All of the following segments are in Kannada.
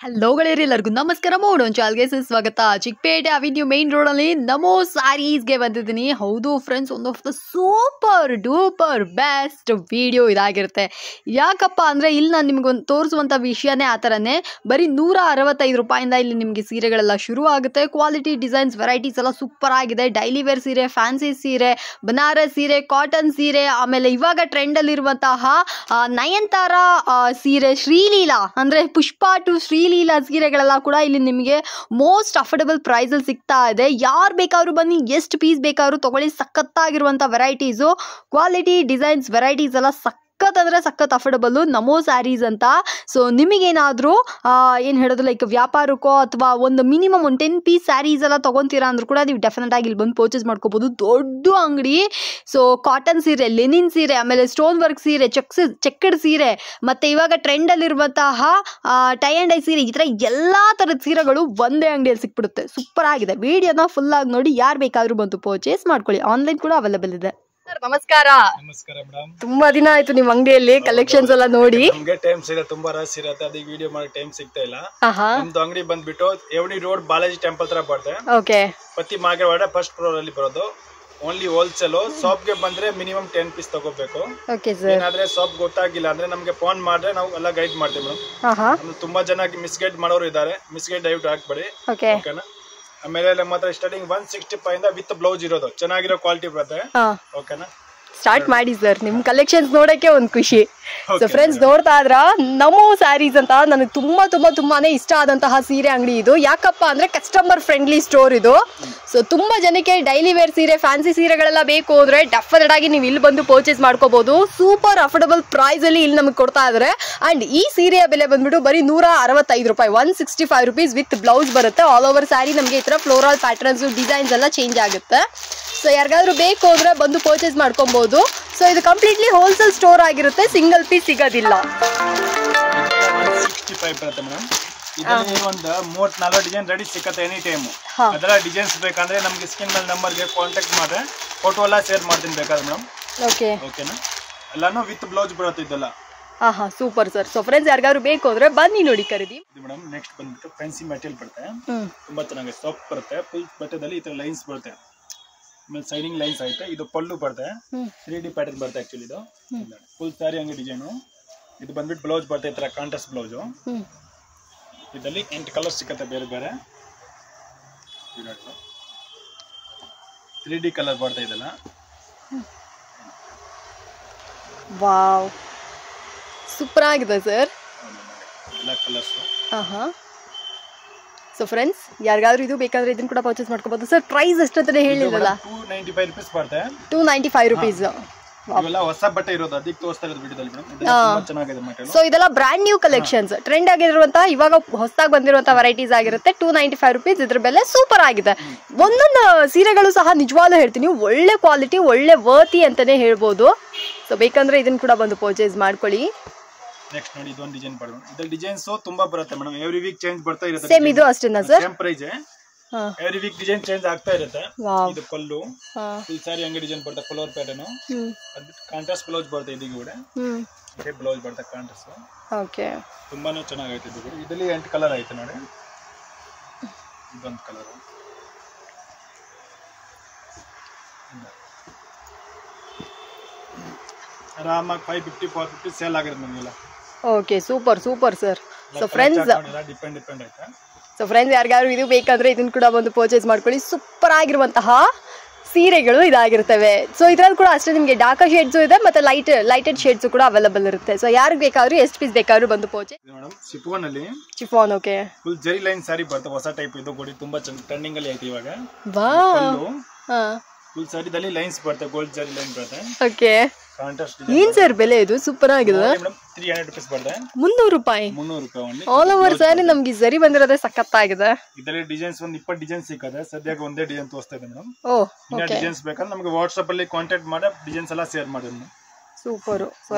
ಹಲೋ ಗೆಳೆಯರಿ, ಎಲ್ಲರಿಗೂ ನಮಸ್ಕಾರ. ಮಾಡೋನ್ ಚಾಲ್ಗೆ ಸ್ವಾಗತ. ಚಿಕ್ಕಪೇಟೆ ಅವೆನ್ಯೂ ಮೇನ್ ರೋಡಲ್ಲಿ ನಮೋ ಸ್ಯಾರೀಸ್ಗೆ ಬಂದಿದ್ದೀನಿ. ಹೌದು friends, one of the super duper best video ಇದಾಗಿರುತ್ತೆ. ಯಾಕಪ್ಪ ಅಂದರೆ ಇಲ್ಲಿ ನಾನು ನಿಮ್ಗೊಂದು ತೋರಿಸುವಂಥ ವಿಷಯನೇ ಆ ಥರನೇ. ಬರೀ 165 ರೂಪಾಯಿಂದ ಇಲ್ಲಿ ನಿಮಗೆ ಸೀರೆಗಳೆಲ್ಲ ಶುರು ಆಗುತ್ತೆ. ಕ್ವಾಲಿಟಿ ಡಿಸೈನ್ಸ್ ವೆರೈಟೀಸ್ ಎಲ್ಲ ಸೂಪರ್ ಆಗಿದೆ. ಡೈಲಿ ವೇರ್ ಸೀರೆ, ಫ್ಯಾನ್ಸಿ ಸೀರೆ, ಬನಾರಸ್ ಸೀರೆ, ಕಾಟನ್ ಸೀರೆ, ಆಮೇಲೆ ಇವಾಗ ಟ್ರೆಂಡಲ್ಲಿರುವಂತಹ ನಯನತಾರ ಸೀರೆ, ಶ್ರೀಲೀಲಾ ಅಂದರೆ ಪುಷ್ಪಾ ಟು ಶ್ರೀಲೀಲಾ ಸೀರೆಗಳೆಲ್ಲ ಕೂಡ ಇಲ್ಲಿ ನಿಮಗೆ ಮೋಸ್ಟ್ ಅಫೋರ್ಡಬಲ್ ಪ್ರೈಸಲ್ಲಿ ಸಿಗ್ತಾ ಇದೆ. ಯಾರು ಬೇಕಾದ್ರೂ ಬನ್ನಿ, ಎಷ್ಟು ಪೀಸ್ ಬೇಕಾದ್ರೂ ತಗೊಳ್ಳಿ. ಸಖತ್ತಾಗಿರುವಂಥ ವೆರೈಟೀಸು, ಕ್ವಾಲಿಟಿ ಡಿಸೈನ್ಸ್ ವೆರೈಟೀಸ್ ಎಲ್ಲ ಸಖತ್ ಅಂದರೆ ಸಖತ್ ಅಫೋರ್ಡಬಲ್ಲು. ನಮೋ ಸ್ಯಾರೀಸ್ ಅಂತ. ಸೊ ನಿಮಗೇನಾದರೂ ಏನು ಹೇಳೋದು, ಲೈಕ್ ವ್ಯಾಪಾರಕ್ಕೋ ಅಥವಾ ಒಂದು ಮಿನಿಮಮ್ ಒಂದು 10 ಪೀಸ್ ಸ್ಯಾರೀಸ್ ಎಲ್ಲ ತೊಗೊತೀರಾ ಅಂದ್ರೂ ಕೂಡ ನೀವು ಡೆಫಿನೆಟ್ ಆಗಿ ಇಲ್ಲಿ ಬಂದು ಪರ್ಚೇಸ್ ಮಾಡ್ಕೋಬೋದು. ದೊಡ್ಡ ಅಂಗಡಿ. ಸೊ ಕಾಟನ್ ಸೀರೆ, ಲೆನಿನ್ ಸೀರೆ, ಆಮೇಲೆ ಸ್ಟೋನ್ ವರ್ಕ್ ಸೀರೆ, ಚೆಕ್ಕಡ್ ಸೀರೆ, ಮತ್ತು ಇವಾಗ ಟ್ರೆಂಡಲ್ಲಿರುವಂತಹ ಟೈ ಆ್ಯಂಡ್ ಡೈ ಸೀರೆ, ಈ ಥರ ಎಲ್ಲ ಥರದ ಸೀರೆಗಳು ಒಂದೇ ಅಂಗಡಿಯಲ್ಲಿ ಸಿಕ್ಬಿಡುತ್ತೆ. ಸೂಪರ್ ಆಗಿದೆ. ವಿಡಿಯೋನ ಫುಲ್ ಆಗಿ ನೋಡಿ, ಯಾರು ಬೇಕಾದರೂ ಬಂದು ಪರ್ಚೇಸ್ ಮಾಡ್ಕೊಳ್ಳಿ. ಆನ್ಲೈನ್ ಕೂಡ ಅವೈಲೇಬಲ್ ಇದೆ. ಸರ್ ನಮಸ್ಕಾರ. ನಮಸ್ಕಾರ ಮೇಡಮ್. ತುಂಬಾ ದಿನ ಆಯ್ತು ನಿಮ್ಮ ಅಂಗಡಿಯಲ್ಲಿ ಕಲೆಕ್ಷನ್ಸ್ ಎಲ್ಲ ನೋಡಿ. ನಮ್ಗೆ ಟೈಮ್ ಸಿಗುತ್ತೆ, ತುಂಬಾ ರಶ್ ಇರುತ್ತೆ, ಅದಕ್ಕೆ ವಿಡಿಯೋ ಮಾಡಿ ಟೈಮ್ ಸಿಗ್ತಾ ಇಲ್ಲ. ನಮ್ದು ಅಂಗಡಿ ಬಂದ್ಬಿಟ್ಟು ಎವನಿ ರೋಡ್ ಬಾಲಾಜಿ ಟೆಂಪಲ್ ತರ ಬರುತ್ತೆ. ಓಕೆ. ಪತಿ ಮಾರ್ಕೆಟ್ ಫಸ್ಟ್ ಫ್ಲೋರ್ ಅಲ್ಲಿ ಬರೋದು. Only wholesale. ಶಾಪ್ ಗೆ ಬಂದ್ರೆ ಮಿನಿಮಮ್ 10 ಪೀಸ್ ತಗೋಬೇಕು. ಏನಾದ್ರೆ ಶಾಪ್ ಗೊತ್ತಾಗಿಲ್ಲ ಅಂದ್ರೆ ನಮ್ಗೆ ಫೋನ್ ಮಾಡಿದ್ರೆ ನಾವು ಎಲ್ಲ ಗೈಡ್ ಮಾಡ್ತೀವಿ ಮೇಡಮ್. ತುಂಬಾ ಜನ ಮಿಸ್ಗೈಡ್ ಮಾಡೋರು ಇದಾರೆ. ಮಿಸ್ಗೈಡ್ ದಯವಿಟ್ಟು ಹಾಕ್ಬೇಡಿ, ಓಕೆನಾ. ಆಮೇಲೆ ನಮ್ಮ ಹತ್ರ ಸ್ಟಾರ್ಟಿಂಗ್ 165 ಇಂದ ವಿತ್ ಬ್ಲೌಸ್ ಇರೋದು, ಚೆನ್ನಾಗಿರೋ ಕ್ವಾಲಿಟಿ ಬರುತ್ತೆ, ಓಕೆನಾ. ಸ್ಟಾರ್ಟ್ ಮಾಡಿ ಸರ್, ನಿಮ್ ಕಲೆಕ್ಷನ್ಸ್ ನೋಡಕ್ಕೆ ಒಂದು ಖುಷಿ. ಸೊ ಫ್ರೆಂಡ್ಸ್, ನೋಡ್ತಾ ಇದ್ರ ನಮೋ ಸ್ಯಾರೀಸ್ ಅಂತ ನನಗೆ ತುಂಬಾನೇ ಇಷ್ಟ ಆದಂತಹ ಸೀರೆ ಅಂಗಡಿ ಇದು. ಯಾಕಪ್ಪ ಅಂದ್ರೆ ಕಸ್ಟಮರ್ ಫ್ರೆಂಡ್ಲಿ ಸ್ಟೋರ್ ಇದು. ಸೊ ತುಂಬಾ ಜನಕ್ಕೆ ಡೈಲಿ ವೇರ್ ಸೀರೆ, ಫ್ಯಾನ್ಸಿ ಸೀರೆಗಳೆಲ್ಲ ಬೇಕು ಅಂದ್ರೆ ಡೆಫಿನೆಟ್ ಆಗಿ ನೀವು ಇಲ್ಲಿ ಬಂದು ಪರ್ಚೇಸ್ ಮಾಡ್ಕೋಬಹುದು. ಸೂಪರ್ ಅಫೋರ್ಡಬಲ್ ಪ್ರೈಸ್ ಅಲ್ಲಿ ಇಲ್ಲಿ ನಮಗೆ ಕೊಡ್ತಾ ಇದಾರೆ. ಅಂಡ್ ಈ ಸೀರೆಯ ಬೆಲೆ ಬಂದ್ಬಿಟ್ಟು ಬರೀ 165 ರೂಪಾಯಿ, 165 ರುಪೀಸ್ ವಿತ್ ಬ್ಲೌಸ್ ಬರುತ್ತೆ. ಆಲ್ ಓವರ್ ಸ್ಯಾರಿ ನಮಗೆ ಈ ತರ ಫ್ಲೋರಲ್ ಪ್ಯಾಟರ್ನ್ಸ್, ಡಿಸೈನ್ಸ್ ಎಲ್ಲ ಚೇಂಜ್ ಆಗುತ್ತೆ. ಸೊ ಯಾರಿಗಾದ್ರೂ ಬೇಕು ಅಂದ್ರೆ ಬಂದು ಪರ್ಚೇಸ್ ಮಾಡ್ಕೊಬಹುದು. ಸೊ ಇದು ಕಂಪ್ಲೀಟ್ಲಿ ಹೋಲ್ಸೇಲ್ ಸ್ಟೋರ್ ಆಗಿರುತ್ತೆ, ಸಿಂಗಲ್ ಪೀಸ್ ಸಿಗೋದಿಲ್ಲ. 165 ಬರುತ್ತೆ ಮೇಡಮ್. ಇದರಲ್ಲಿ ಒಂದು 30-40 ಡಿಸೈನ್ ರೆಡಿ ಸಿಕ್ಕತ್ತೆ ಎನಿ ಟೈಮ್. ಅದರ ಡಿಸೈನ್ಸ್ ಬೇಕಂದ್ರೆ ನಮ್ಗೆ ಸ್ಕ್ರೀನ್ ಮೇಲೆ ನಂಬರ್ಗೆ ಕಾಂಟ್ಯಾಕ್ಟ್ ಮಾಡಿದ್ರೆ ಫೋಟೋ ಎಲ್ಲ ಶೇರ್ ಮಾಡ್ತೀನಿ ಬೇಕಾದ್ರೆ ಮೇಡಮ್. ಓಕೆ, ಓಕೆನಾ. ಎಲ್ಲಾನು ವಿತ್ ಬ್ಲೌಸ್ ಬರುತ್ತೆ ಇದೆಲ್ಲ. Super sir. ಸೊ ಫ್ರೆಂಡ್ಸ್, ಯಾರಿಗಾದ್ರು ಬೇಕು ಅಂದ್ರೆ ಬನ್ನಿ ನೋಡಿ ಖರೀದಿ. ಮೇಡಮ್ ನೆಕ್ಸ್ಟ್ ಬಂದ್ಬಿಟ್ಟು ಫ್ಯಾನ್ಸಿ ಮೆಟೀರಿಯಲ್ ಬರುತ್ತೆ. ತುಂಬಾ ಚೆನ್ನಾಗಿ ಸಾಫ್ಟ್ ಬರುತ್ತೆ. ಫುಲ್ ಬಟ್ಟೆದಲ್ಲಿ ಈ ತರ ಲೈನ್ಸ್ ಬರುತ್ತೆ, ಆಮೇಲೆ ಸೈಡಿಂಗ್ ಲೈನ್ಸ್ ಐತೆ. ಇದು ಪಲ್ಲು ಬರುತ್ತೆ, 3D ಪ್ಯಾಟರ್ನ್ ಬರುತ್ತೆ. ಆಕ್ಚುಲಿ ಇದು ಫುಲ್ ಸ್ಯಾರಿ ಹಂಗೆ ಡಿಸೈನು. ಇದು ಬಂದ್ಬಿಟ್ಟು ಬ್ಲೌಸ್ ಬರುತ್ತೆ ಈ ತರ ಕಾಂಟ್ರಾಸ್ಟ್ ಬ್ಲೌಸು. ಇದರಲ್ಲಿ 8 ಕಲರ್ ಸಿಕ್ಕತ್ತೆ ಬೇರೆ ಬೇರೆ. 3D ಕಲರ್ ಬರುತ್ತೆ ಇದೆಲ್ಲ. ವಾವ್, ಸೂಪರ್ ಆಗಿದೆ ಸರ್ ಎಲ್ಲ ಕಲರ್ಸ್. ಸೊ ಫ್ರೆಂಡ್ಸ್, ಯಾರಿಗಾದ್ರೂ ಇದು ಬೇಕಾದ್ರೆ ಇದನ್ನ ಕೂಡ ಪರ್ಚೇಸ್ ಮಾಡ್ಕೋಬಹುದು. ಸರ್ ಪ್ರೈಸ್ ಎಷ್ಟಂತಾನೆ ಹೇಳಿರಲ್ಲ. 295 ರೂಪೀಸ್ ಬರುತ್ತೆ. 295 ರೂಪೀಸ್. ಇವೆಲ್ಲ ಹೊಸ ಬಟ್ಟೆ ಇರೋದು, ಅದಕ್ಕೆ ತೋರಿಸ್ತಾ ಇರೋದು ವಿಡಿಯೋದಲ್ಲಿ ಮೇಡಮ್. ತುಂಬಾ ಚೆನ್ನಾಗಿದೆ ಮೆಟೀರಿಯಲ್. ಸೊ ಇದೆಲ್ಲ ಬ್ರಾಂಡ್ ನ್ಯೂ ಕಲೆಕ್ಷನ್ಸ್, ಟ್ರೆಂಡ್ ಆಗಿರುವಂತಹ ಇವಾಗ ಹೊಸದಾಗಿ ಬಂದಿರುವಂತಹ ವೆರೈಟೀಸ್ ಆಗಿರುತ್ತೆ. 295 ರೂಪೀಸ್. ಇದ್ರ ಬೆಲೆ ಸೂಪರ್ ಆಗಿದೆ. ಒಂದೊಂದು ಸೀರೆಗಳು ಸಹ ನಿಜವಾಗ್ಲೂ ಹೇಳ್ತೀನಿ ಒಳ್ಳೆ ಕ್ವಾಲಿಟಿ, ಒಳ್ಳೆ ವರ್ತಿ ಅಂತಾನೆ ಹೇಳ್ಬೋದು. ಸೊ ಬೇಕಂದ್ರೆ ಇದನ್ನ ಕೂಡ ಬಂದು ಪರ್ಚೇಸ್ ಮಾಡ್ಕೊಳ್ಳಿ. ನೆಕ್ಸ್ಟ್ ನೋಡಿ, ಇದೊಂದು ಡಿಸೈನ್ ಬರೋದು. ಇದರ ಡಿಸೈನ್ಸ್ ತುಂಬಾ ಬರುತ್ತೆ ಮೇಡಮ್. ಎವ್ರಿ ವೀಕ್ ಚೇಂಜ್ ಬರ್ತಾ ಇರುತ್ತೆ. ಸೇಮ್ ಇದು ಅಷ್ಟೇನಾ sir? Same price. Every week design change ಆಗ್ತಾ ಇರುತ್ತೆ. ಇದು ಪಲ್ಲು, ಫುಲ್ ಸಾರಿ ಹಂಗೆ ಡಿಸೈನ್ ಬರುತ್ತೆ, ಫ್ಲವರ್ ಪ್ಯಾಟರ್ನ್. ಕಾಂಟ್ರಾಸ್ಟ್ ಬ್ಲೌಸ್ ಬರುತ್ತೆ ಇದಕ್ಕೆ ಕೂಡ. ಇದೇ ಬ್ಲೌಸ್ ಬರುತ್ತೆ ಕಾಂಟ್ರಾಸ್ಟ್. ಓಕೆ, ತುಂಬಾನೇ ಚೆನ್ನಾಗೈತೆ ಇದು ಕೂಡ. ಇದರಲ್ಲಿ 8 ಕಲರ್ ಐತೆ ನೋಡಿ. ಇದೊಂದು ಕಲರ್, ಆರಾಮಾಗಿ 550 450 ಸೇಲ್ ಆಗಿದೆ ನಮಗೆಲ್ಲ. Okay, super super sir. So friends, depend ಐತೆ. ಸೊ ಫ್ರೆಂಡ್ಸ್, ಯಾರಿಗಾದ್ರು ಇದು ಬೇಕಾದ್ರೆ ಇದನ್ನ ಕೂಡ ಬಂದು ಪರ್ಚೇಸ್ ಮಾಡ್ಕೊಳ್ಳಿ. ಸೂಪರ್ ಆಗಿರುವಂತಹ ಸೀರೆಗಳು ಇದಾಗಿರ್ತವೆ. ಸೊ ಇದ್ರಲ್ಲಿ ಕೂಡ ಅಷ್ಟೇ ನಿಮಗೆ ಡಾರ್ಕ್ ಶೇಡ್ಸು ಇದೆ, ಮತ್ತೆ ಲೈಟೆಡ್ ಶೇಡ್ಸು ಕೂಡ ಅವೈಲೇಬಲ್ ಇರುತ್ತೆ. ಸೊ ಯಾರಿಗೆ ಬೇಕಾದ್ರೂ ಎಷ್ಟು ಪೀಸ್ ಬೇಕಾದ್ರೂ ಬಂದು ಪರ್ಚೇಸ್. ಮೇಡಮ್ ಶಿಫಾನ್ ಅಲ್ಲಿ ಶಿಫಾನ್. ಓಕೆ, ಫುಲ್ ಜರಿ ಲೈನ್ ಸಾರಿ ಬರುತ್ತೆ, ಹೊಸ ಟೈಪ್. ಇದು ಗೋಡಿ ತುಂಬಾ ಟ್ರೆಂಡಿಂಗ್ ಅಲ್ಲಿ ಐತೆ ಇವಾಗ. ಫುಲ್ ಸಾರಿದಲ್ಲಿ ಲೈನ್ಸ್ ಬರುತ್ತೆ, ಗೋಲ್ಡ್ ಜರಿ ಲೈನ್ ಬರುತ್ತೆ. Okay, contrast. ಏನ್ ಸರ್ ಬೆಲೆ ಇದು? ಸೂಪರ್ ಆಗಿದೆ. 300 ರೂಪೀಸ್ ಬರುತ್ತೆ. 300 ರೂಪಾಯಿ. 300 ರೂಪಾಯಿ ಓನ್ಲಿ. ಆಲ್ ಓವರ್ ಸ್ಯಾರಿ ನಮ್ಗೆ ಜರಿ ಬಂದಿರೋದೇ ಸಖತ್ತಾಗಿದೆ. ಇದರಲ್ಲಿ ಡಿಸೈನ್ಸ್ ಒಂದು 20 ಡಿಸೈನ್ ಸಿಕ್ಕದೆ. ಸದ್ಯಕ್ಕೆ ಒಂದೇ ಡಿಸೈನ್ ತೋರಿಸ್ತಾ ಇದೆ ಮೇಡಮ್. ಇನ್ನ ಡಿಸೈನ್ಸ್ ಬೇಕಾದ್ರೆ ನಮಗೆ ವಾಟ್ಸ್ಆಪ್ ಅಲ್ಲಿ ಕಾಂಟ್ಯಾಕ್ಟ್ ಮಾಡಿ ಡಿಸೈನ್ಸ್ ಎಲ್ಲ ಶೇರ್ ಮಾಡಿ. ಸೂಪರ್. ಸೊ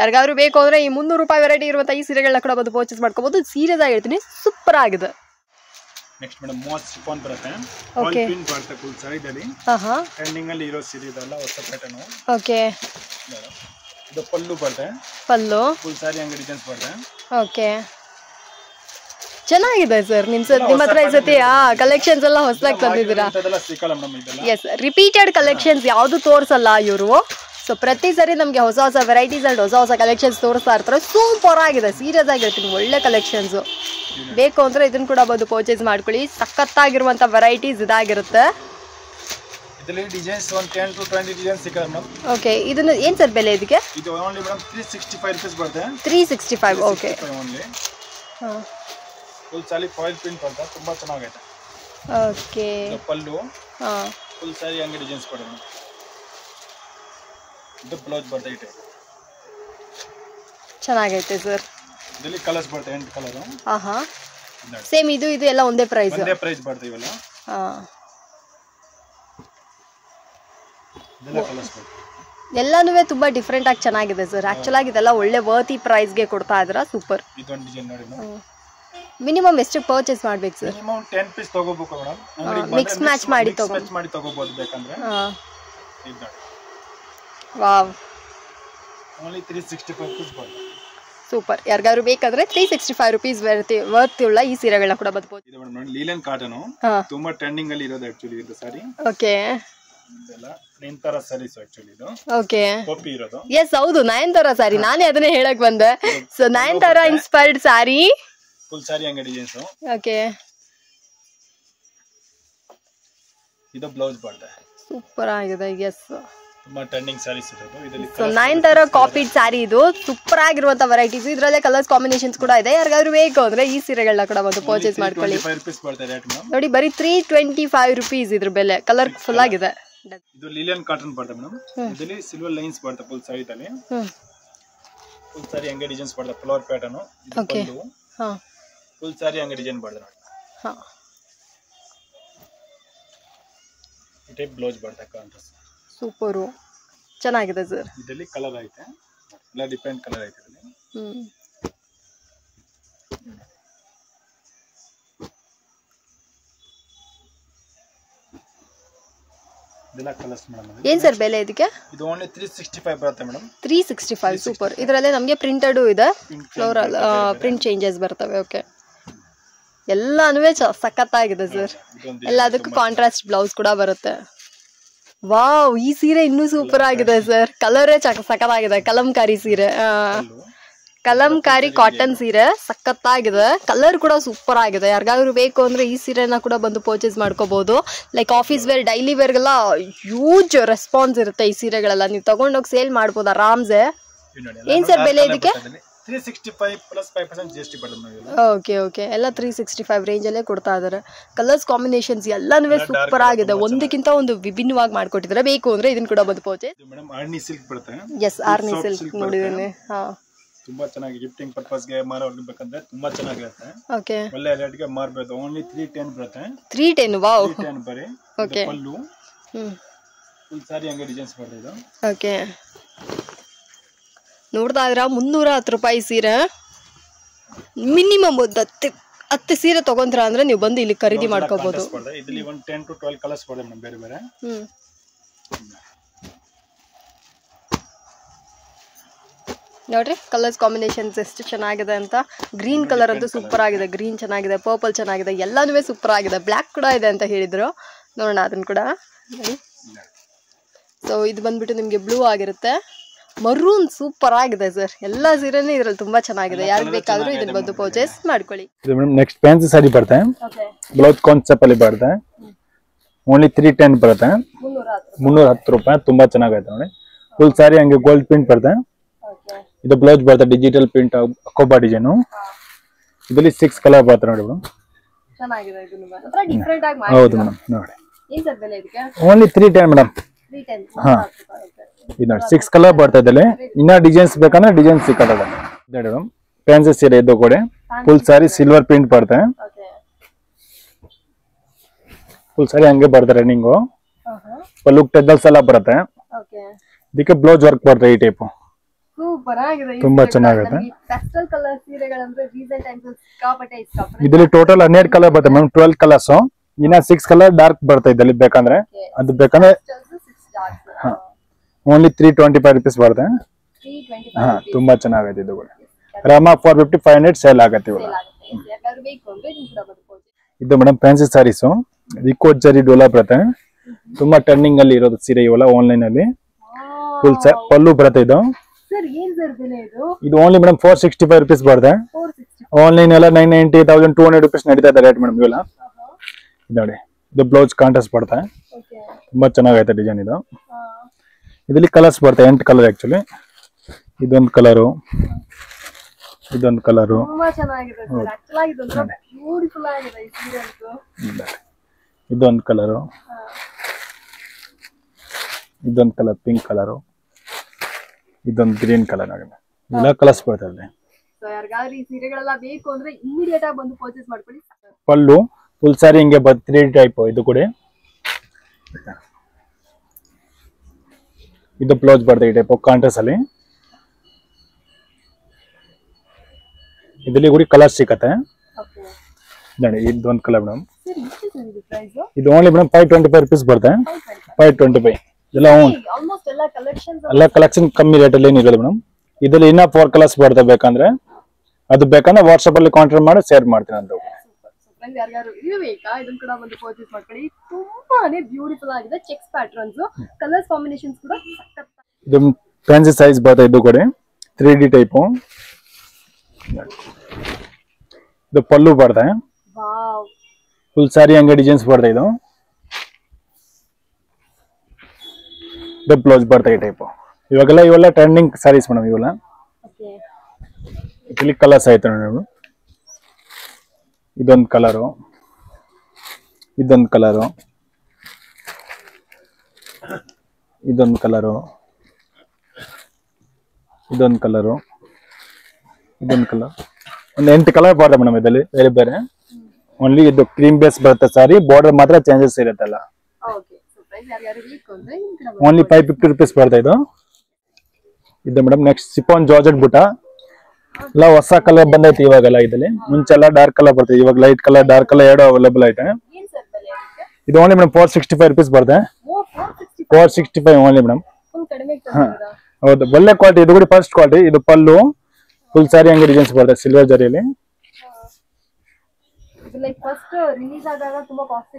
ಯಾರಿಗಾದ್ರೂ ಬೇಕು ಅಂದ್ರೆ ಈ 300 ರೂಪಾಯಿ ವೆರೈಟಿ ಇರುವಂತ ಈ ಸೀರೆಗಳನ್ನ ಕೂಡ ಬಂದು ಪರ್ಚೇಸ್ ಮಾಡ್ಕೋಬಹುದು. ಸೀರಿಯಸ್ ಆಗಿರ್ತೀನಿ, ಸೂಪರ್ ಆಗಿದೆ. ನೆಕ್ಸ್ಟ್ ಮೇಡಮ್ ಮಾಸ್ ಶಿಫಾನ್ ಬರುತ್ತೆ. ಆಲ್ ಪ್ರಿಂಟ್ ಬರುತ್ತೆ ಫುಲ್ ಸಾರಿದಲ್ಲಿ. ಟ್ರೆಂಡಿಂಗ್ ಅಲ್ಲಿ ಇರೋ ಸೀರೆ ಇದೆಲ್ಲ ಹೊಸ ಪ್ಯಾಟರ್ನ್. ಓಕೆ, ಇದು ಪಲ್ಲು ಬರುತ್ತೆ. ಪಲ್ಲು ಫುಲ್ ಸಾರಿ ಹಂಗೆ ಡಿಸೈನ್ಸ್ ಬರುತ್ತೆ. ಓಕೆ, ಚೆನ್ನಾಗಿದೆ ಸರ್. ನಿಮ್ಮ ಹತ್ರ ಈ ಸತಿ ಕಲೆಕ್ಷನ್ಸ್ ಎಲ್ಲ ಹೊಸದಾಗಿ ತಂದಿದ್ದೀರಾ. ಎಸ್, ರಿಪೀಟೆಡ್ ಕಲೆಕ್ಷನ್ಸ್ ಯಾವುದು ತೋರಿಸಲ್ಲ ಇವರು. ಸೊ ಪ್ರತಿ ಸರಿ ನಮಗೆ ಹೊಸ ಹೊಸ ವೆರೈಟೀಸ್ ಅಂಡ್ ಹೊಸ ಹೊಸ ಕಲೆಕ್ಷನ್ಸ್ ತೋರಿಸ್ತಾ ಇರ್ತಾರೆ. ಸೂಪರ್ ಆಗಿದೆ, ಸೀರಿಯಸ್ ಆಗಿರ್ತೀನಿ, ಒಳ್ಳೆ ಕಲೆಕ್ಷನ್ಸ್. ಬೇಕು ಅಂದ್ರೆ ಇದನ್ನ ಕೂಡ ಬಂದು ಪರ್ಚೇಸ್ ಮಾಡ್ಕೊಳ್ಳಿ. ಸಖತ್ತಾಗಿರುವಂತ ವೆರೈಟೀಸ್ ಇದಾಗಿರುತ್ತೆ. ಡಿಸೈನ್ಸ್ 10 to 20 ಡಿಸೈನ್ಸ್ ಸಿಗುತ್ತೆ ಮೇಡಂ. ಓಕೆ, ಇದನ್ನ ಏನ್ ಸರ್ ಬೆಲೆ ಇದಕ್ಕೆ? ಇದು ಓನ್ಲಿ ಮೇಡಂ 365 ರೂಪೀಸ್ ಬರುತ್ತೆ. 365. ಓಕೆ. ಓನ್ಲಿ ಫುಲ್ ಸಾರಿ ಫಾಯಿಲ್ ಪ್ರಿಂಟ್ ಬರುತ್ತೆ, ತುಂಬಾ ಚೆನ್ನಾಗಿದೆ. ಓಕೆ. ಪಲ್ಲು ಫುಲ್ ಸಾರಿ ಹಂಗೆ ಡಿಸೈನ್ಸ್ ಕೊಡೋಣ. ಇದು ಬ್ಲೌಸ್ ಬರುತ್ತೆ. ಈ ಟೈಪ್ ಚೆನ್ನಾಗೈತೆ ಸರ್. ಇದರಲ್ಲಿ ಕಲರ್ಸ್ ಬರುತ್ತೆ, 8 ಕಲರ್. ಸೇಮ್ ಇದು ಎಲ್ಲ ಒಂದೇ ಪ್ರೈಸ್ ಬರುತ್ತೆ ಇವೆಲ್ಲ. ಎಲ್ಲಾನು ತುಂಬಾ ಡಿಫ್ರೆಂಟ್ ಆಗಿ ಚೆನ್ನಾಗಿದೆ ಸರ್. ಆಕ್ಚುಲ್ ಆಗಿ ಇದೆಲ್ಲ ಒಳ್ಳೆ ವರ್ತಿ ಪ್ರೈಸ್ ಗೆ ಕೊಡ್ತಾ ಇದ್ರ. ಸೂಪರ್. ಇದೊಂದು ಡಿಸೈನ್ ನೋಡಿ. ಮಿನಿಮಮ್ ಎಷ್ಟು ಪರ್ಚೇಸ್ ಮಾಡ್ಬೇಕು ಸರ್? ಮಿನಿಮಮ್ 10 ಪೀಸ್ ತಗೋಬೇಕು ಮೇಡಂ. ಮಿಕ್ಸ್ ಮ್ಯಾಚ್ ಮಾಡಿ ತಗೋಬಹುದು ಬೇಕಂದ್ರೆ. ವಾವ್, ಓನ್ಲಿ 365 ರೂಪೀಸ್ ಬರುತ್ತೆ. ಸೂಪರ್. ಯಾರಿಗಾದ್ರು ಬೇಕಾದ್ರೆ 365 ರೂಪೀಸ್ ವರ್ತ್ ಉಳ್ಳ ಈ ಸೀರೆಗಳನ್ನ ಕೂಡ ಬದಬಹುದು. ಇದು ನೋಡಿ ಲೀಲನ್ ಕಾಟನ್, ತುಂಬಾ ಟ್ರೆಂಡಿಂಗ್ ಅಲ್ಲಿ ಇರೋದು ಆಕ್ಚುಲಿ ಇದು ಸಾರಿ. ಓಕೆ. ಇದೆಲ್ಲ ನಯನತಾರಾ ಸಾರೀಸ್ ಆಕ್ಚುಲಿ ಇದು. ಓಕೆ. ಕಾಪಿ ಇರೋದು. ಎಸ್, ಹೌದು, ನಯನತಾರಾ ಸಾರಿ. ನಾನೇ ಅದನ್ನೇ ಹೇಳಕ್ ಬಂದೆ. ಸೊ ನಯನತಾರಾ ಇನ್ಸ್ಪೈರ್ಡ್ ಸಾರಿ, ಫುಲ್ ಸಾರಿ ಹಂಗೆ ಡಿಸೈನ್ಸ್. ಓಕೆ. ಇದು ಬ್ಲೌಸ್ ಬರುತ್ತೆ. ಸೂಪರ್ ಆಗಿದೆ. ಎಸ್, ತುಂಬಾ ಟ್ರೆಂಡಿಂಗ್ ಸಾರೀಸ್ ಇರೋದು. ಇದರಲ್ಲಿ ಸೊ ನಯನತಾರಾ ಕಾಪಿಡ್ ಸಾರಿ ಇದು. ಸೂಪರ್ ಆಗಿರುವಂತ ವೆರೈಟೀಸ್. ಇದರಲ್ಲೇ ಕಲರ್ಸ್ ಕಾಂಬಿನೇಷನ್ಸ್ ಕೂಡ ಇದೆ. ಯಾರಿಗಾದ್ರೂ ಬೇಕು ಅಂದ್ರೆ ಈ ಸೀರೆಗಳನ್ನ ಕೂಡ ಬಂದು ಪರ್ಚೇಸ್ ಮಾಡ್ಕೊಳ್ಳಿ. ನೋಡಿ, ಬರೀ 325 ರೂಪೀಸ್ ಇದ್ರ ಬೆಲೆ. ಕಲರ್ ಫುಲ್ ಆಗಿದೆ. ಇದು ಲಿಲಿಯನ್ ಕಾಟನ್ ಬರುತ್ತೆ ಮೇಡಮ್. ಇದರಲ್ಲಿ ಸಿಲ್ವರ್ ಲೈನ್ಸ್ ಬರುತ್ತೆ ಫುಲ್ ಸಾರಿ ಅಲ್ಲಿ. ಫುಲ್ ಸಾರಿ ಹಂಗೆ ಡಿಸೈನ್ಸ್ ಬರುತ್ತೆ, ಫ್ಲವರ್ ಪ್ಯಾಟರ್ನ್. ಇದು ಪಲ್ಲು. ಫುಲ್ ಸಾರಿ ಹಂಗೆ ಡಿಸೈನ್ ಬರುತ್ತೆ ನೋಡಿ. ಈ ಟೈಪ್ ಬ್ಲೌಸ್ ಬರುತ್ತೆ ಕಾಂಟ್ರಾಸ್ಟ್. ಸೂಪರ್, ಚೆನ್ನಾಗಿದೆ ಸರ್. ಇದರಲ್ಲಿ ಕಲರ್ ಐತೆ, ಎಲ್ಲ ಡಿಫರೆಂಟ್ ಕಲರ್ ಐತೆ ಇದರಲ್ಲಿ. ಇದೆಲ್ಲ ಕಲರ್ಸ್ ಮೇಡಂ. ಏನ್ ಸರ್ ಬೆಲೆ ಇದಕ್ಕೆ? ಇದು ಓನ್ಲಿ 365 ಬರುತ್ತೆ ಮೇಡಂ. 365. ಸೂಪರ್. ಇದರಲ್ಲೇ ನಮಗೆ ಪ್ರಿಂಟೆಡ್ ಇದೆ, ಫ್ಲೋರಲ್ ಪ್ರಿಂಟ್ ಚೇಂಜಸ್ ಬರ್ತವೆ. ಓಕೆ. ಎಲ್ಲಾನು ಸಖತ್ತಾಗಿದೆ ಸರ್. ಎಲ್ಲದಕ್ಕೂ ಕಾಂಟ್ರಾಸ್ಟ್ ಬ್ಲೌಸ್ ಕೂಡ ಬರುತ್ತೆ. ವಾವ್, ಈ ಸೀರೆ ಇನ್ನೂ ಸೂಪರ್ ಆಗಿದೆ ಸರ್. ಕಲರೇ ಸಖತ್ತಾಗಿದೆ. ಕಲಂಕಾರಿ ಸೀರೆ, ಕಲಂಕಾರಿ ಕಾಟನ್ ಸೀರೆ ಸಖತ್ತಾಗಿದೆ. ಕಲರ್ ಕೂಡ ಸೂಪರ್ ಆಗಿದೆ. ಯಾರಿಗಾದ್ರೂ ಬೇಕು ಅಂದ್ರೆ ಈ ಸೀರೆನ ಕೂಡ ಬಂದು ಪರ್ಚೇಸ್ ಮಾಡ್ಕೋಬಹುದು. ಲೈಕ್ ಆಫೀಸ್ ವೇರ್, ಡೈಲಿ ವೇರ್ಗೆಲ್ಲ ಹ್ಯೂಜ್ ರೆಸ್ಪಾನ್ಸ್ ಇರುತ್ತೆ ಈ ಸೀರೆಗಳೆಲ್ಲ. ನೀವು ತಗೊಂಡೋಗಿ ಸೇಲ್ ಮಾಡ್ಬೋದು ಆರಾಮ್ಸೆ. ಏನ್ ಸರ್ ಬೆಲೆ ಇದಕ್ಕೆ? 365 ಪ್ಲಸ್ 5% GST ಬರುತ್ತೆ. Okay okay. ಎಲ್ಲ 365 ರೇಂಜ್ ಅಲ್ಲೇ ಕೊಡ್ತಾ ಇದಾರೆ. ಕಲರ್ಸ್ ಕಾಂಬಿನೇಷನ್ಸ್ ಎಲ್ಲಾನು ಸೂಪರ್ ಆಗಿದೆ. ಒಂದಕ್ಕಿಂತ ಒಂದು ವಿಭಿನ್ನವಾಗಿ ಮಾಡ್ಕೊಟ್ಟಿದ್ದಾರೆ. ಬೇಕು ಅಂದ್ರೆ ಇದನ್ನ ಕೂಡ ಬಂದು ಪರ್ಚೇಸ್. ಮೇಡಂ ಆರ್ನಿ ಸಿಲ್ಕ್ ಬರುತ್ತೆ. ಎಸ್, ಆರ್ನಿ ಸಿಲ್ಕ್ ನೋಡಿದ್ದೀನಿ. ತುಂಬಾ ಚೆನ್ನಾಗಿ ಗಿಫ್ಟಿಂಗ್ ಪರ್ಪಸ್ ಗೆ ಮಾರೋರಿಗೆ ಬೇಕಂದ್ರೆ ತುಂಬಾ ಚೆನ್ನಾಗಿರುತ್ತೆ. ಓಕೆ. ಒಳ್ಳೆ ರೇಟ್ ಗೆ ಮಾರಬಹುದು. ಓನ್ಲಿ 310 ಬರುತ್ತೆ. 310. ವಾವ್. 310 ಬರಿ. ಓಕೆ. ಪಲ್ಲು ಫುಲ್ ಸಾರಿ ಹಂಗೆ ಡಿಸೈನ್ಸ್ ಬರುತ್ತೆ. ಓಕೆ. ನೋಡ್ತಾ ಇದ್ರ 310 ರೂಪಾಯಿ ಸೀರೆ. ಮಿನಿಮಮ್ 10 ಸೀರೆ ತಗೊಂತೀರಾ ಅಂದ್ರೆ ನೀವು ಬಂದು ಇಲ್ಲಿ ಖರೀದಿ ಮಾಡ್ಕೋಬಹುದು. ಇದರಲ್ಲಿ 10 to 12 ಕಲರ್ಸ್ ಬರುತ್ತೆ ಮೇಡಂ, ಬೇರೆ ಬೇರೆ. ನೋಡ್ರಿ ಕಲರ್ಸ್ ಕಾಂಬಿನೇಷನ್ಸ್ ಎಷ್ಟು ಚೆನ್ನಾಗಿದೆ ಅಂತ. ಗ್ರೀನ್ ಕಲರ್ ಅಂತೂ ಸೂಪರ್ ಆಗಿದೆ. ಗ್ರೀನ್ ಚೆನ್ನಾಗಿದೆ, ಪರ್ಪಲ್ ಚೆನ್ನಾಗಿದೆ, ಎಲ್ಲಾನು ಸೂಪರ್ ಆಗಿದೆ. ಬ್ಲ್ಯಾಕ್ ಕೂಡ ಇದೆ ಅಂತ ಹೇಳಿದ್ರು. ನೋಡೋಣ ಅದನ್ನ ಕೂಡ. ಸೊ ಇದು ಬಂದ್ಬಿಟ್ಟು ನಿಮ್ಗೆ ಬ್ಲೂ ಆಗಿರುತ್ತೆ. ಮರೂನ್ ಸೂಪರ್ ಆಗಿದೆ ಸರ್. ಎಲ್ಲಾ ಸೀರೆನೂ ಇದ್ರಲ್ಲಿ ತುಂಬಾ ಚೆನ್ನಾಗಿದೆ. ಯಾರು ಬೇಕಾದ್ರೂ ಇದನ್ನ ಬಂದು ಪರ್ಚೇಸ್ ಮಾಡ್ಕೊಳ್ಳಿ. ನೆಕ್ಸ್ಟ್ ಫ್ಯಾನ್ಸಿ ಸಾರಿ ಬರುತ್ತೆ. ಬ್ಲೌಸ್ ಕಾನ್ಸೆಪ್ಟ್ ಅಲ್ಲಿ ಬರುತ್ತೆ. ಓನ್ಲಿ 310 ಬರುತ್ತೆ. 310 ರೂಪಾಯಿ. ತುಂಬಾ ಚೆನ್ನಾಗೈತೆ ನೋಡಿ. ಫುಲ್ ಸಾರಿ ಹಂಗೆ ಗೋಲ್ಡ್ ಪ್ರಿಂಟ್ ಬರುತ್ತೆ. ಇದು ಬ್ಲೌಸ್ ಬರುತ್ತೆ ಡಿಜಿಟಲ್ ಪ್ರಿಂಟ್ ಅಕೋಬಾ ಡಿಸೈನ್. ಇದರಲ್ಲಿ 6 ಕಲರ್ ಬರುತ್ತೆ ನೋಡಿ ಮೇಡಮ್. ಚೆನ್ನಾಗಿದೆ. ಇದು ಮಾತ್ರ ಡಿಫರೆಂಟ್ ಆಗಿ ಮಾಡಿ. ಹೌದು ಮೇಡಮ್. ನೋಡಿ ಏನು ಸರ್ ಬೆಲೆ ಇದಕ್ಕೆ? Only 310 madam. 310. ಹಾ, ಇದು ನೋಡಿ 6 ಕಲರ್ ಬರ್ತಾ ಇದೆ. ಇನ್ನ ಡಿಸೈನ್ಸ್ ಬೇಕಂದ್ರೆ ಡಿಸೈನ್ ಸಿಕ್ಕಲ್ಲ ಮೇಡಮ್. ಫ್ಯಾನ್ಸಿ ಸೀರೆ ಇದು ಕೂಡ ಫುಲ್ ಸಾರಿ ಸಿಲ್ವರ್ ಪ್ರಿಂಟ್ ಬರುತ್ತೆ. ಫುಲ್ ಸಾರಿ ಹಂಗೆ ಬರುತ್ತೆ ರನ್ನಿಂಗು. ಪಲ್ಲು ಟೆಡಲ್ಸ್ ಎಲ್ಲ ಬರುತ್ತೆ. ಇದಕ್ಕೆ ಬ್ಲೌಸ್ ವರ್ಕ್ ಬರುತ್ತೆ ಈ ಟೈಪ್. ಸೂಪರ್ ಆಗಿದೆ. ತುಂಬಾ ಚೆನ್ನಾಗಿದೆ. ಪ್ಯಾಸ್ಟಲ್ ಕಲರ್ ಸೀರೆಗಳಂದ್ರೆ ರೀಸೆಂಟ್ ಟೈಮ್ಸ್ ಸಿಕ್ಕಾಪಟ್ಟೆ ಇಷ್ಟ. ಇದರಲ್ಲಿ ಟೋಟಲ್ 12 ಕಲರ್ ಬರುತ್ತೆ ಮೇಡಮ್. 12 ಕಲರ್ಸ್. ಇನ್ನ 6 ಕಲರ್ ಡಾರ್ಕ್ ಬರುತ್ತೆ ಇದರಲ್ಲಿ ಬೇಕಂದ್ರೆ. ಅದು ಬೇಕಂದ್ರೆ ಓನ್ಲಿ 325 ರೂಪೀಸ್ ಬರುತ್ತೆ. 325. ಹಾ, ತುಂಬಾ ಚೆನ್ನಾಗಿದೆ ಇದು ಕೂಡ. ರಾಮ 450 500 ಸೇಲ್ ಆಗುತ್ತೆ ಇವಾಗ. ಇದು ಮೇಡಮ್ ಫ್ಯಾನ್ಸಿ ಸ್ಯಾರೀಸ್ ರಿಕೋಟ್ ಜರಿ ಡೋಲಾ ಬರುತ್ತೆ ತುಂಬಾ ಟ್ರೆಂಡಿಂಗ್ ಅಲ್ಲಿ ಇರೋದು ಸೀರೆ ಇವೆಲ್ಲ ಆನ್ಲೈನ್ ಅಲ್ಲಿ ಫುಲ್ ಪಲ್ಲು ಬರುತ್ತೆ ಇದು ಇದು ಓನ್ಲಿ ಮೇಡಮ್ 465 rupees ಬರುತ್ತೆ ಆನ್ಲೈನ್ ಎಲ್ಲ 990 1200 rupees ನಡೀತಾ ಇದೆ ರೇಟ್ ಮೇಡಮ್ ಇವೆಲ್ಲ ನೋಡಿ ಇದು ಬ್ಲೌಸ್ ಕಾಂಟ್ರಾಸ್ಟ್ ಬರುತ್ತೆ ತುಂಬಾ ಚೆನ್ನಾಗೈತೆ ಡಿಸೈನ್ ಇದು ಇದರಲ್ಲಿ ಕಲರ್ಸ್ ಬರುತ್ತೆ 8 ಕಲರ್ ಆಕ್ಚುಲಿ ಇದೊಂದು ಕಲರು ಇದೊಂದು ಕಲರು ಇದೊಂದು ಕಲರು ಇದೊಂದು ಕಲರ್ ಪಿಂಕ್ ಕಲರು ಇದೊಂದು ಗ್ರೀನ್ ಕಲರ್ ಎಲ್ಲ ಕಲರ್ಸ್ ಬರ್ತದೆ ಪಲ್ಲು ಫುಲ್ ಸಾರಿ ಹಿಂಗೆ 3 ಟೈಪ್ ಇದು ಕೂಡ ಇದು ಬ್ಲೌಸ್ ಬರ್ತದೆ ಈ ಟೈಪ್ ಕಾಂಟ್ರಾಸ್ಟ್ ಅಲ್ಲಿ ಇದರಲ್ಲಿ ಕೂಡ ಕಲರ್ ಸಿಕ್ಕತ್ತೆ ನೋಡಿ ಇದೊಂದು ಕಲರ್ ಮೇಡಮ್ ಇದು ಓನ್ಲಿ ಮೇಡಮ್ 525 rupees ಬರುತ್ತೆ 525 ಎಲ್ಲ ಕಲೆಕ್ಷನ್ ಕಮ್ಮಿ ರೇಟ್ ಅಲ್ಲಿ ಏನಿರೋದು ಮೇಡಮ್ ಇದರಲ್ಲಿ ಇನ್ನ 4 ಕಲರ್ಸ್ ಬರ್ತದೆ ಬೇಕಂದ್ರೆ ಅದು ಬೇಕಂದ್ರೆ ವಾಟ್ಸ್ಆಪ್ ಅಲ್ಲಿ ಕಾಂಟ್ಯಾಕ್ಟ್ ಮಾಡಿ ಶೇರ್ ಮಾಡ್ತೀನಿ ಅಂತ ಇದು ಫ್ಯಾನ್ಸಿ ಸೈಜ್ ಬರುತ್ತೆ ಇದು ಕೂಡ 3D ಟೈಪ್ ಇದು ಪಲ್ಲು ಬರುತ್ತೆ ಫುಲ್ ಸಾರಿ ಹಂಗೆ ಡಿಸೈನ್ಸ್ ಬರುತ್ತೆ ಇದು ಬ್ಲೌಸ್ ಬರುತ್ತೆ ಈ ಟೈಪ್ ಇವೆಲ್ಲ ಟ್ರೆಂಡಿಂಗ್ ಸಾರೀಸ್ ಮೇಡಮ್ ಇವೆಲ್ಲ ಇಲ್ಲಿ ಕಲರ್ಸ್ ಆಯ್ತು ಮೇಡಮ್ ಇದೊಂದು ಕಲರು ಇದೊಂದು ಕಲರು ಇದೊಂದು ಕಲರು ಇದೊಂದು ಕಲರು ಇದೊಂದು ಕಲರ್ ಒಂದು 8 ಕಲರ್ ಬರುತ್ತೆ ಮೇಡಮ್ ಇದರಲ್ಲಿ ಬೇರೆ ಬೇರೆ ಓನ್ಲಿ ಇದು ಕ್ರೀಮ್ ಬೇಸ್ ಬರುತ್ತೆ ಸಾರಿ ಬಾರ್ಡರ್ ಮಾತ್ರ ಚೇಂಜಸ್ ಇರುತ್ತಲ್ಲ ಓನ್ಲಿ 550 rupees ಬರುತ್ತೆ ಇದು ಮೇಡಮ್ ನೆಕ್ಸ್ಟ್ ಸಿಫಾನ್ ಜಾರ್ಜೆಟ್ ಬುಟ್ಟ ಎಲ್ಲ ಹೊಸ ಕಲರ್ ಬಂದೈತಿ ಇವಾಗೆಲ್ಲ ಇದರಲ್ಲಿ ಮುಂಚೆಲ್ಲ ಡಾರ್ಕ್ ಕಲರ್ ಬರ್ತದೆ ಇವಾಗ ಲೈಟ್ ಕಲರ್ ಡಾರ್ಕ್ ಕಲರ್ ಎರಡು ಅವೈಲೇಬಲ್ ಐತೆ ಇದು ಓನ್ಲಿ ಮೇಡಮ್ 465 rupees ಬರುತ್ತೆ 465 ಓನ್ಲಿ ಮೇಡಮ್ ಹೌದು ಒಳ್ಳೆ ಕ್ವಾಲಿಟಿ ಇದು ಕೂಡ ಫಸ್ಟ್ ಕ್ವಾಲಿಟಿ ಇದು ಪಲ್ಲು ಫುಲ್ ಸಾರಿ ಹಂಗೆ ಡಿಸೈನ್ಸ್ ಬರುತ್ತೆ ಸಿಲ್ವರ್ ಜರಿಯಲ್ಲಿ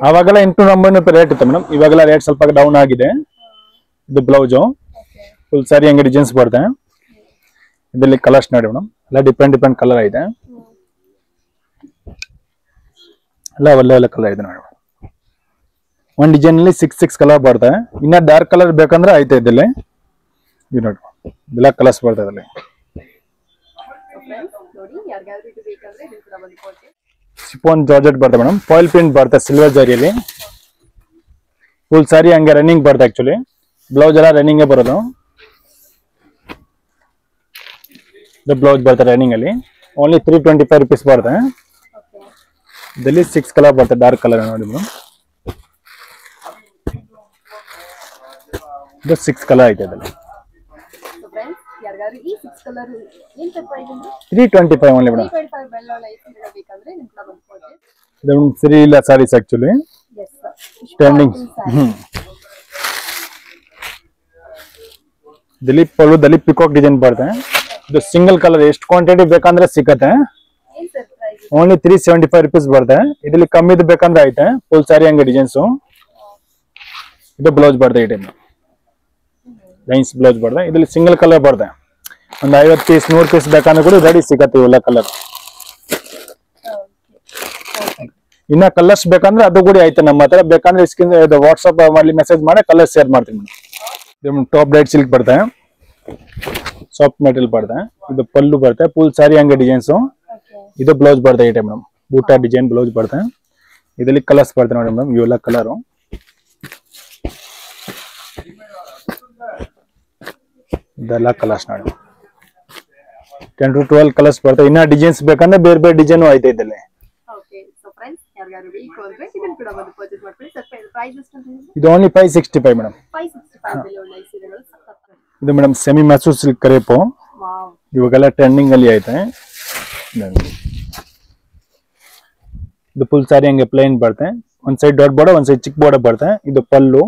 ಅವಾಗೆಲ್ಲ 890 ರೇಟ್ ಇತ್ತು ಮೇಡಮ್ ಇವಾಗೆಲ್ಲ ರೇಟ್ ಸ್ವಲ್ಪ ಡೌನ್ ಆಗಿದೆ ಇದು ಬ್ಲೌಸು ಫುಲ್ ಸಾರಿ ಹಂಗೆ ಡಿಸೈನ್ಸ್ ಬರುತ್ತೆ ಇದರಲ್ಲಿ ಕಲರ್ಸ್ ನೋಡಿ ಮೇಡಮ್ ಎಲ್ಲ ಡಿಫ್ರೆಂಟ್ ಕಲರ್ ಇದೆ ಎಲ್ಲ ಒಳ್ಳೆ ಕಲರ್ ಇದೆ ನೋಡಿ ಒಂದು ಡಿಸೈನ್ ಅಲ್ಲಿ 6 ಕಲರ್ ಬರುತ್ತೆ ಇನ್ನ ಡಾರ್ಕ್ ಕಲರ್ ಬೇಕಂದ್ರೆ ಐತೆ ಇದರಲ್ಲಿ ಇದು ನೋಡಿ ಎಲ್ಲ ಕಲರ್ಸ್ ಬರುತ್ತೆ ಇದರಲ್ಲಿ ಸಿಫಾನ್ ಜಾರ್ಜೆಟ್ ಬರುತ್ತೆ ಮೇಡಮ್ ಫಾಯಿಲ್ ಪ್ರಿಂಟ್ ಬರುತ್ತೆ ಸಿಲ್ವರ್ ಜರಿಯಲ್ಲಿ ಫುಲ್ ಸಾರಿ ಹಂಗೆ ರನ್ನಿಂಗ್ ಬರುತ್ತೆ ಆಕ್ಚುಲಿ ಬ್ಲೌಸ್ ಎಲ್ಲ ರನ್ನಿಂಗ್ ಬರೋದು ಇದು ಬ್ಲೌಸ್ ಬರುತ್ತೆ ರನ್ನಿಂಗ್ ಅಲ್ಲಿ ಓನ್ಲಿ 325 rupees ಬರುತ್ತೆ ಇದರಲ್ಲಿ 6 ಕಲರ್ ಬರುತ್ತೆ ಡಾರ್ಕ್ ಕಲರ್ ನೋಡಿ ಮೇಡಮ್ ಇದು 6 ಕಲರ್ ಐತೆ ಇದರಲ್ಲಿ 325 ಓನ್ಲಿ ಮೇಡಮ್ ಇದು ಸರಿ ಇಲ್ಲ ಸಾರೀಸ್ ಆಕ್ಚುಲಿ ಟ್ರೆಂಡಿಂಗ್ ದಿಲೀಪ್ ಪಲ್ಲು ದಿಲೀಪ್ ಪಿಕಾಕ್ ಡಿಸೈನ್ ಬರುತ್ತೆ ಇದು ಸಿಂಗಲ್ ಕಲರ್ ಎಷ್ಟು ಕ್ವಾಂಟಿಟಿ ಬೇಕಂದ್ರೆ ಸಿಕ್ಕತ್ತೆ ಓನ್ಲಿ 375 rupees ಬರುತ್ತೆ ಇದರಲ್ಲಿ ಕಮ್ಮಿದು ಬೇಕಂದ್ರೆ ಐತೆ ಫುಲ್ ಸಾರಿ ಹಂಗೆ ಡಿಸೈನ್ಸು ಇದು ಬ್ಲೌಸ್ ಬರುತ್ತೆ ಈ ಟೈಮ್ ಲೈನ್ಸ್ ಬ್ಲೌಸ್ ಬರುತ್ತೆ ಇದರಲ್ಲಿ ಸಿಂಗಲ್ ಕಲರ್ ಬರುತ್ತೆ ಒಂದು 50 ಪೀಸ್ 100 ಪೀಸ್ ಬೇಕಂದ್ರೆ ಕೂಡ ರೆಡಿ ಸಿಗತ್ತೆ ಇವೆಲ್ಲ ಕಲರ್ ಇನ್ನ ಕಲರ್ಸ್ ಬೇಕಂದ್ರೆ ಅದು ಕೂಡ ಐತೆ ನಮ್ಮ ಹತ್ರ ಬೇಕಂದ್ರೆ ಸ್ಕ್ರೀನ್ ವಾಟ್ಸ್ಆಪ್ ಮಾಡಿ ಮೆಸೇಜ್ ಮಾಡಿ ಕಲರ್ ಶೇರ್ ಮಾಡ್ತೀನಿ ಮೇಡಮ್ ಟಾಪ್ ಲೈಟ್ ಸಿಲ್ಕ್ ಬರುತ್ತೆ ಸಾಫ್ಟ್ ಮೆಟೀರಿಯಲ್ ಬರುತ್ತೆ ಇದು ಪಲ್ಲು ಬರುತ್ತೆ ಫುಲ್ ಸಾರಿ ಹಂಗೆ ಡಿಸೈನ್ಸು ಇದು ಬ್ಲೌಸ್ ಬರುತ್ತೆ ಈ ಟೈಮ್ ಮೇಡಮ್ ಬೂಟಾ ಡಿಸೈನ್ ಬ್ಲೌಸ್ ಬರುತ್ತೆ ಇದರಲ್ಲಿ ಕಲರ್ಸ್ ಬರುತ್ತೆ ನೋಡಿ ಮೇಡಮ್ ಇವೆಲ್ಲ ಕಲರು ಇದೆಲ್ಲ ಕಲರ್ಸ್ ನೋಡಿ 10 to 12 ಕಲರ್ಸ್ ಬರುತ್ತೆ ಇನ್ನ ಡಿಸೈನ್ಸ್ ಬೇಕಂದ್ರೆ ಬೇರೆ ಬೇರೆ ಡಿಸೈನ್ ಐತೆ ಇದರಲ್ಲಿ ಇದು ಓನ್ಲಿ 565 ಮೇಡಮ್ ಇದು ಮೇಡಮ್ ಸೆಮಿ ಮ್ಯಾಸೂರ್ ಸಿಲ್ಕ್ ಕ್ರೇಪು ಇವಾಗೆಲ್ಲ ಟ್ರೆಂಡಿಂಗ್ ಅಲ್ಲಿ ಐತೆ ಇದು ಫುಲ್ ಸಾರಿ ಹಂಗೆ ಪ್ಲೇನ್ ಬರುತ್ತೆ ಒಂದ್ ಸೈಡ್ ದೊಡ್ಡ ಬೋರ್ಡ್ ಒಂದ್ ಸೈಡ್ ಚಿಕ್ಕ ಬೋರ್ಡ್ ಬರುತ್ತೆ ಇದು ಪಲ್ಲು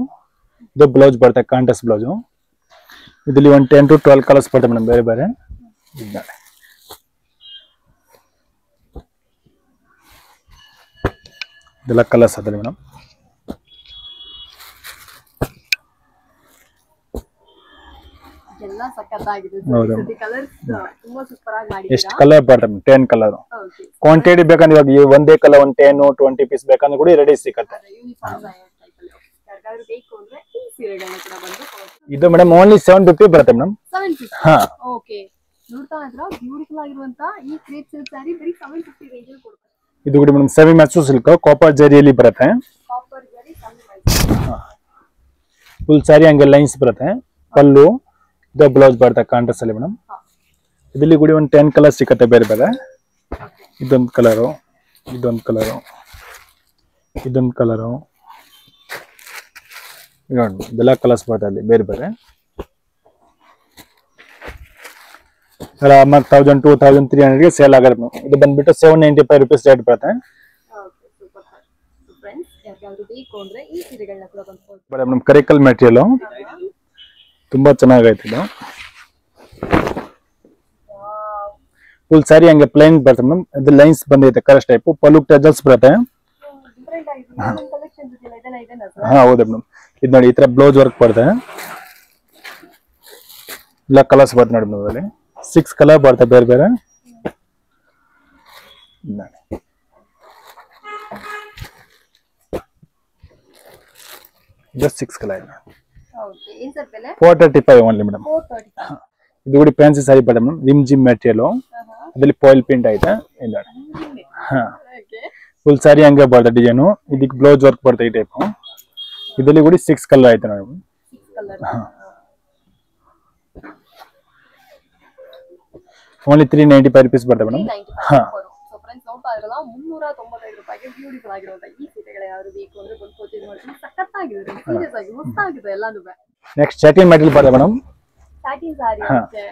ಇದು ಬ್ಲೌಸ್ ಬರುತ್ತೆ ಕಾಂಟ್ರಾಸ್ಟ್ ಬ್ಲೌಸು ಇದರಲ್ಲಿ ಒಂದು 10 to 12 ಕಲರ್ಸ್ ಬರುತ್ತೆ ಮೇಡಮ್ ಬೇರೆ ಬೇರೆ ಇದೆಲ್ಲ ಕಲರ್ಸ್ ಅದ ಮೇಡಮ್. ಎಲ್ಲ ಸಕ್ಕತ್ತಾಗಿದೆ ಹೌದು. ಕಲರ್ಸ್ ತುಂಬಾ ಸೂಪರ್ ಆಗಿ ಮಾಡಿದ್ದೀರಾ. ಎಷ್ಟು ಕಲರ್ ಬರ್ತದೆ 10 ಕಲರ್. ಓಕೆ ಕ್ವಾಂಟಿಟಿ ಬೇಕಂದ್ರೆ ಇವಾಗ ಈ ಒಂದೇ ಕಲರ್ ಒಂದು 10 20 ಪೀಸ್ ಬೇಕಂದ್ರೆ ಕೂಡ ರೆಡಿ ಸಿಗುತ್ತೆ. ಯೂನಿಫಾರ್ಮ್ ಟೈಪ್ ಅಲ್ಲಿ ಯಾರಿಗಾದ್ರೂ ಬೇಕು ಅಂದ್ರೆ ಈ ಸೀರೆಗಳನ್ನ ಕೂಡ ಬಂದು ಇದು ಮೇಡಮ್ ಓನ್ಲಿ 750 ಬರುತ್ತೆ ಮೇಡಮ್. 750. ಹಾ ಓಕೆ, ನೋಡ್ತಾ ಇದ್ರ ಬ್ಯೂಟಿಫುಲ್ ಆಗಿರುವಂತ ಈ ಕ್ರೇಪ್ ಸಿಲ್ಕ್ ಸ್ಯಾರಿ ಬರೀ 750 ರೇಂಜ್ ಅಲ್ಲಿ ಕೊಡ್ತಾರೆ. ಇದು ಕೂಡ madam semi match silk copper ಜರಿಯಲ್ಲಿ ಬರುತ್ತೆ. ಕಾಪರ್ ಜರಿ ಸೆಮಿ ಫುಲ್ ಸ್ಯಾರಿ ಹಂಗೆ ಲೈನ್ಸ್ ಬರುತ್ತೆ. ಪಲ್ಲು ಇದು ಬ್ಲೌಸ್ ಬರುತ್ತೆ ಕಾಂಟ್ರಾಸ್ಟ್ ಅಲ್ಲಿ ಮೇಡಮ್. ಇದರಲ್ಲಿ ಕೂಡ ಒಂದು 10 ಕಲರ್ ಸಿಗುತ್ತೆ ಬೇರೆ ಬೇರೆ. ಇದೊಂದು ಕಲರು, ಇದೊಂದು ಕಲರು, ಇದೊಂದು ಕಲರು, ಇದೆಲ್ಲ ಕಲರ್ಸ್ ಬರುತ್ತೆ ಅಲ್ಲಿ ಬೇರೆ ಬೇರೆ. 1000 2300 ಸೇಲ್ ಆಗುತ್ತೆ. ಇದು ಬಂದ್ಬಿಟ್ಟು 795 ರೂಪೀಸ್ ರೇಟ್ ಬರುತ್ತೆ. ಮೇಡಮ್ ಕರಿಕಲ್ ಮೆಟೀರಿಯಲ್ ತುಂಬಾ ಚೆನ್ನಾಗೈತೆ ಇದು. ಫುಲ್ ಸ್ಯಾರಿ ಹಂಗೆ ಪ್ಲೈನ್ ಬರುತ್ತೆ ಮೇಡಮ್. ಇದು ಲೈನ್ಸ್ ಬಂದೈತೆ ಕರೆಕ್ಟ್ ಟೈಪ್. ಪಲ್ಲು ಟಜಲ್ಸ್ ಬರುತ್ತೆ. ಹಾ ಹೌದು ಮೇಡಮ್. ಇದು ನೋಡಿ ಈ ತರ ಬ್ಲೌಸ್ ವರ್ಕ್ ಬರುತ್ತೆ. ಎಲ್ಲ ಕಲರ್ಸ್ ಬರುತ್ತೆ ನೋಡಿ ಮೇಡಮ್. ಅಲ್ಲಿ 6 ಕಲರ್ ಬರುತ್ತೆ ಬೇರೆ ಬೇರೆ. Just 6 colour. ಓಕೆ, ಏನ್ ಸರ್ ಬೆಲೆ? 435 ಓನ್ಲಿ ಮೇಡಮ್. 435. ಇದು ಕೂಡ ಫ್ಯಾನ್ಸಿ ಸ್ಯಾರಿ ಬರುತ್ತೆ ಮೇಡಮ್. Rim gym material. ಅದರಲ್ಲಿ ಫಾಯಿಲ್ ಪ್ರಿಂಟ್ ಐತೆ. ಇಲ್ಲ ಹಾ ಫುಲ್ ಸ್ಯಾರಿ ಹಂಗೆ ಬರುತ್ತೆ ಡಿಸೈನು. ಇದಕ್ಕೆ ಬ್ಲೌಸ್ ವರ್ಕ್ ಬರುತ್ತೆ ಈ ಟೈಪ್. ಇದರಲ್ಲಿ ಕೂಡ 6 ಕಲರ್ ಐತೆ ನೋಡಿ. 6 ಕಲರ್. ಓನ್ಲಿ 395 ರೂಪೀಸ್ ಬರುತ್ತೆ ಮೇಡಮ್. ಹಾ ಸೊ ಫ್ರೆಂಡ್ಸ್ ನೋಡ್ತಾ ಇರಲ್ಲ 395 ರೂಪಾಯಿಗೆ ಬ್ಯೂಟಿಫುಲ್ ಆಗಿರುವಂತ ಈ ಸೀರೆಗಳು ಯಾರು ಬೇಕು ಅಂದ್ರೆ ಬಂದು ಪರ್ಚೇಸ್ ಮಾಡ್ತೀನಿ. ಸಖತ್ತಾಗಿದೆ, ಸೀರಿಯಸ್ ಆಗಿ ಹೊಸದಾಗಿದೆ ಎಲ್ಲಾನು. ನೆಕ್ಸ್ಟ್ ಸ್ಯಾಟಿನ್ ಮೆಟೀರಿಯಲ್ ಬರುತ್ತೆ ಮೇಡಮ್. ಸ್ಯಾಟಿನ್ ಸಾರಿ ಓಕೆ.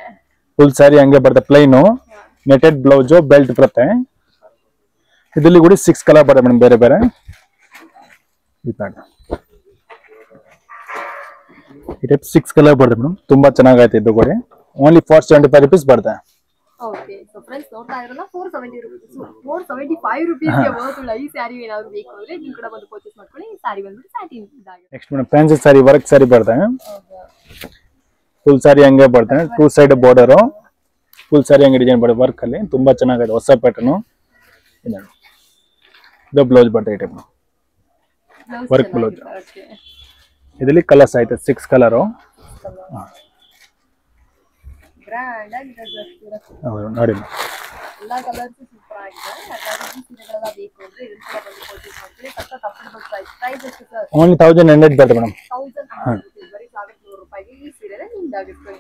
ಫುಲ್ ಸ್ಯಾರಿ ಹಂಗೆ ಬರುತ್ತೆ ಪ್ಲೈನು. ನೆಟೆಡ್ ಬ್ಲೌಸ್ ಬೆಲ್ಟ್ ಬರುತ್ತೆ. ಇದರಲ್ಲಿ ಕೂಡ 6 ಕಲರ್ ಬರುತ್ತೆ ಮೇಡಮ್ ಬೇರೆ ಬೇರೆ. ಈ ಟೈಪ್ 6 ಕಲರ್ ಬರುತ್ತೆ ಮೇಡಮ್. ತುಂಬಾ ಚೆನ್ನಾಗೈತೆ ಇದು ಕೂಡ. ಓನ್ಲಿ 475 ರೂಪೀಸ್ ಬರುತ್ತೆ. ಓಕೆ, ಸೊ ಫ್ರೆಂಡ್ಸ್ ನೋಡ್ತಾ ಇರಲ್ಲ 470 ರೂಪೀಸ್ 475 ರೂಪೀಸ್ಗೆ ಬರುತ್ತಲ್ಲ ಈ ಸ್ಯಾರಿ ಏನಾದ್ರು ಬೇಕು ಅಂದ್ರೆ ನೀವು ಕೂಡ ಬಂದು ಪರ್ಚೇಸ್ ಮಾಡ್ಕೊಳ್ಳಿ. ಈ ಸ್ಯಾರಿ ಬಂದ್ಬಿಟ್ಟು ಸ್ಯಾಟಿನ್ ಇದಾಗಿದೆ. Next madam fancy sari work sari ಬರುತ್ತೆ. ಫುಲ್ ಸ್ಯಾರಿ ಹಂಗೆ ಬರುತ್ತೆ. 2 ಸೈಡ್ ಬಾರ್ಡರ್. ಫುಲ್ ಸ್ಯಾರಿ ಹಂಗೆ ಡಿಸೈನ್ ಬರುತ್ತೆ ವರ್ಕ್ ಅಲ್ಲಿ. ತುಂಬಾ ಚೆನ್ನಾಗಿದೆ ಹೊಸ ಪ್ಯಾಟರ್ನ್. ಇದು ಬ್ಲೌಸ್ ಬರುತ್ತೆ ಈ ಟೈಪ್ ವರ್ಕ್ ಬ್ಲೌಸ್. ಇದರಲ್ಲಿ ಕಲರ್ಸ್ ಐತೆ 6 ಕಲರು. ಗ್ರ್ಯಾಂಡ್ ಆಗಿದೆ ನೋಡಿ ಎಲ್ಲ ಕಲರ್ಸ್ ಸೂಪರ್ ಆಗಿದೆ. ಯಾಕಂದ್ರೆ ಈ ಸೀರೆಗಳೆಲ್ಲ ಬೇಕು ಅಂದ್ರೆ ಇದನ್ನ ಕೂಡ ಬಂದು ಪರ್ಚೇಸ್ ಮಾಡ್ಕೊಳ್ಳಿ. ಸಖತ್ ಅಫೋರ್ಡಬಲ್ ಪ್ರೈಸ್ ಎಷ್ಟು ಸರ್? ಓನ್ಲಿ 1100 ಬರುತ್ತೆ ಮೇಡಮ್. 1100 ಬರೀ 1100 ರೂಪಾಯಿಗೆ ಈ ಸೀರೆ ನಿಮ್ದಾಗುತ್ತೆ.